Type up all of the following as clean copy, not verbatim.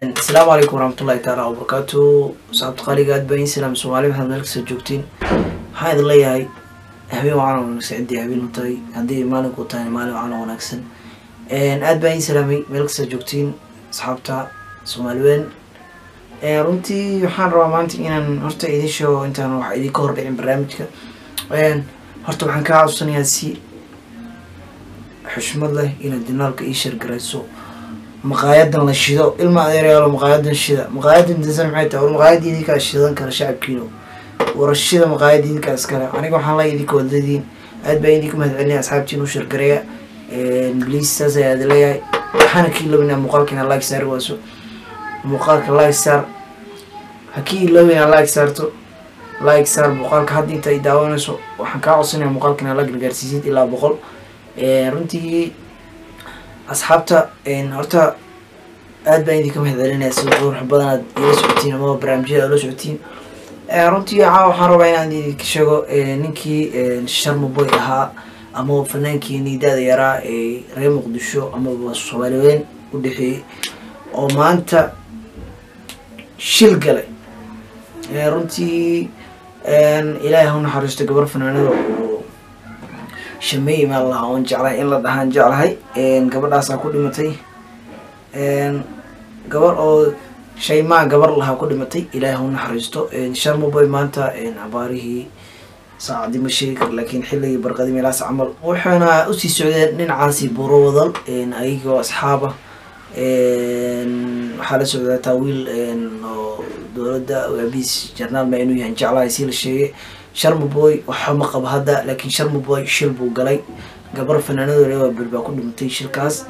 السلام عليكم ورحمة الله تعالى وبركاته. صاحبت قالي قاعد بين سلام سوالي محمد ملك سجوكتين هاي الله ياي هبي وعنا ونسعدي هبي نطي عندي مالك وطاني مالي وعنا ونكسن قاعد بين سلامي ملك سجوكتين صاحبتها سومالوين runtii waxaan rabaa maanta inaan horta idin sheego intaan wax idin ka hordhicin barnaamijka horta waxaan ka codsanayaa si xushmad leh inaad dinaalka ii share garayso maqaayadan la shido ilma adeerayaal maqaayadan shida maqaayadan inta maxay tahay maqaayadii idinka shidan kara shacabkiino warashada maqaayadii idinka iskale aniga waxaan la idin koodadiin aad baa idinku mahadcelinaya asxaabtiin u share gareeya please saad leeyahay waxaan ka ilowina muuqaalkina like saar waaso muuqaalka like saar hakii ilowina like saarto like saar muuqaalka hadda inta ay daawanayso waxaan ka codsanayaa muuqaalkina la gaarsiisid ilaa 100 runtii asxaabta horta aad baan idinka mahadcelinaya sida qurux badan aad ila socotiin ama barnaamijyada la socotiin runtii waxaan rabaa inaan idinka sheego ninkii Sharma Boy ahaa ama fanaankii nidaada yaraa ee reer Muqdisho ama Soomaaliyeed u dhixay oo maanta shil galay runtii ilaahay ha naxariisto gabar fanaanada شمي ما الله وان جعله إلا دهان جعله قبل أسا كل متي قبل أو شيء ما قبل لها كل متي إلى هون حرجته شرم بوي مانتا عباره صعد مشيك لكن حلي برقدي ملاس عمل وحنا أسي سعودي ننعاسي بروضل أيجو أصحابه حالة سعودي تاويل دولة وعبيس جرنال ما إنه ينجعله يصير الشيء Sharma Boy waxa ma qab hada laakiin Sharma Boy shil buu galay gabar fanaanada reewa bilba ku dhintay shilkaas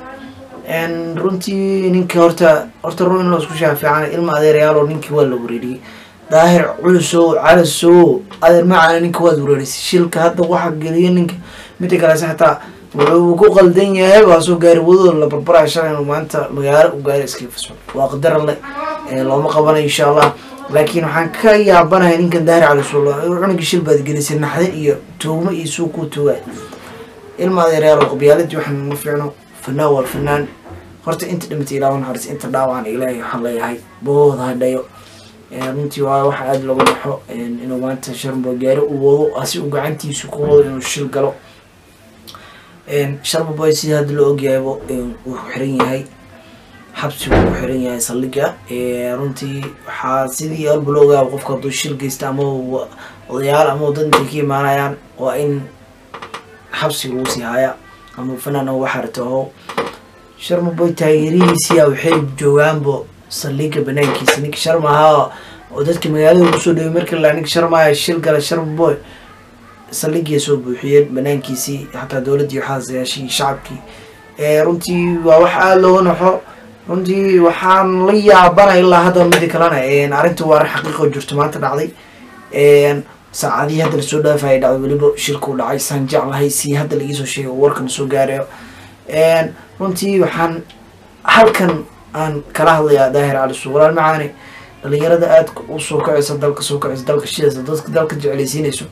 runtii ninka horta ruun loo isku shaafiicana ilma adeerayaal oo ninkii waa la wareeriyay daahir culuso calaso adeer macana ninka waa wareerisay shilka hadda waxa galiyay ninka mid kale saxta wuxuu ku qaldan yahay waa soo gaari wado la barbaray shalay maanta magaalo u gaari iska fasoo waa qadar Allah looma qabanayo insha Allah لكن وحن كيا بنا هني كان داير على سؤال وعنق شيل بعد جلس النحذ إيه توما يسوق وتوه الماضي ريال قبيلة وحن مفعنو فناور فنان خرت أنت لما تيلاون هرس أنت داوان إلهي حلا هاي بوه هذا يو أنتي واحد لو بحو إنه ما أنت شرم بجاري وأسيء قعنتي يسوقه إنه شيل قلو شرم بويسي هذا لو جايبه وحرين هاي حبسي وحرين يا صليقة runtii waxaa sidii albulooga qofka duu shil geysta ama odayaal ama dadkii maanayaan waa in xabsi lagu sii haya ama fanaan oo waxarto Sharma Boy taageerihiisa waxay joogaanbo saldhigga banaankiisa ninka Sharma ahaa oo dadka magaalada u soo dhaway markii la ninka Sharma shil gala Sharma Boy saldhigga soo buuxiyay banaankiisii hatta dawladii waxaa shacabkii runtii waa wax aad loo naxo runtii waxaan la yaabanahay ilaa hadda mid kalena arintu waa xaqiiqo jirto maanta dhacday saacadii hadda soo dhaafay dhacday waliba shirku dhacay san jeclahay si hadda la iisoo sheegay warkan soo gaarayo runtii waxaan halkan aan kala hadlayaa daahir cali suuqaal macaani dhalinyarada aad u soo kacaysa dalka shidaysa dadka dalka jeclaysiinayso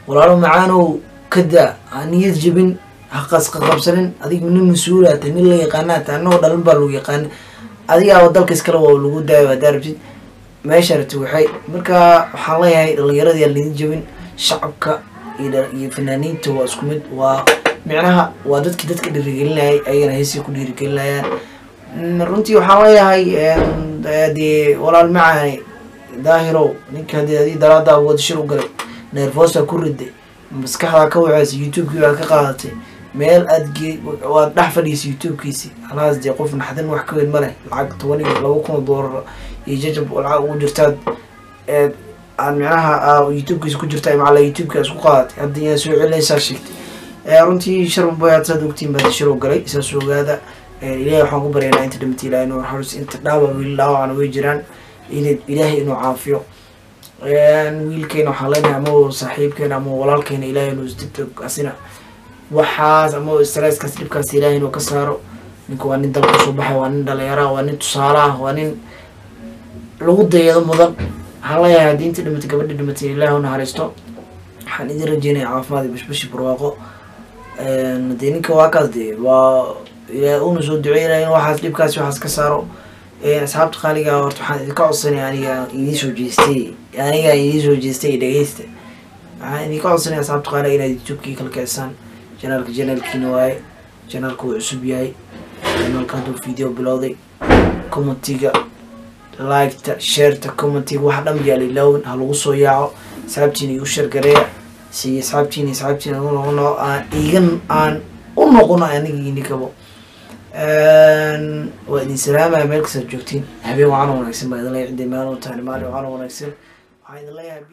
walaalo macaanow kada aniyad jabin حقاس قبصرين أديك من المسؤولة تنين اللي يقانات أنه دلنا بالو يقان أديك أو دلك إسكالو والوجود ده ودارب جد ما يشرت وحي مركا حاليا هاي اللي يرد اللي يجيبين شعبك إذا يفنانين تو أسكمد ومعناها وادت كده الرجال هاي أي نهيسي كل الرجال هاي رنتي وحاليا هاي دي ولا المعاني ظاهرو نك هذه درادة ودشرو قلب نرفوسها كل دي بس كحلا كوعز يوتيوب كي قاعدتي ميل أدقي ودحفليس يوتيوب كيسي خلاص دي قف نحدن وحكي الملك العقد تواني لو كون دور يجرب والعقد وجرتاد عن معناها يوتيوب كيس كجرتاي مع يوتيوب كيس قاعد الدنيا سوء عليه ساشكت رنتي شرم بيات صدقتين بس شرو قلي ساسو هذا إلهي حقو برينا أنت دمتي لأنه حرس أنت دعوة بالله عن ويجران إلهي إنه عافيه wiilkeena waxa la naamoo saaxiibkeena ama walaalkeena Ilaahay inuu isdibto asina waxaas ama stress ka dibkaas Ilaahay inuu ka saaro ninku waa nin dalka soo baxay waa nin dhalinyaro waa nin tusaalaha waa nin lagu dayado mudan halaya diinta dhimatay gabadha dhimatay Ilaahay u naxariisto waxaan idin rajeynayaa caafimaad bashbash barwaaqo ninka waa kaas waa Ilaahay uu soo duceeyay in waxaas dibkaas waxaas ka saaro asxaabta qaaliga horta waxaan idinka codsanaya aniga idiin soo jeestay dhageysta waxaan idinka codsanaya asxaabta qaaliga inaad youtube-kii kala kacsaan janaalkiina waaye janaalka wuu cusub yahay janaalka hadduu video bilowday commentiga like-ta share-ta commentiga waxa dhan yaala ilaawan ha lagu soo yaaco asxaabtiina igu share gareeya si asxaabtiina aan u noqono aniga inikabo waa idin salaamaya meel kasta joogtiin habeen wacan wanaagsan baa idin leeyahay maalin wanaagsan waxaan idin leeyahay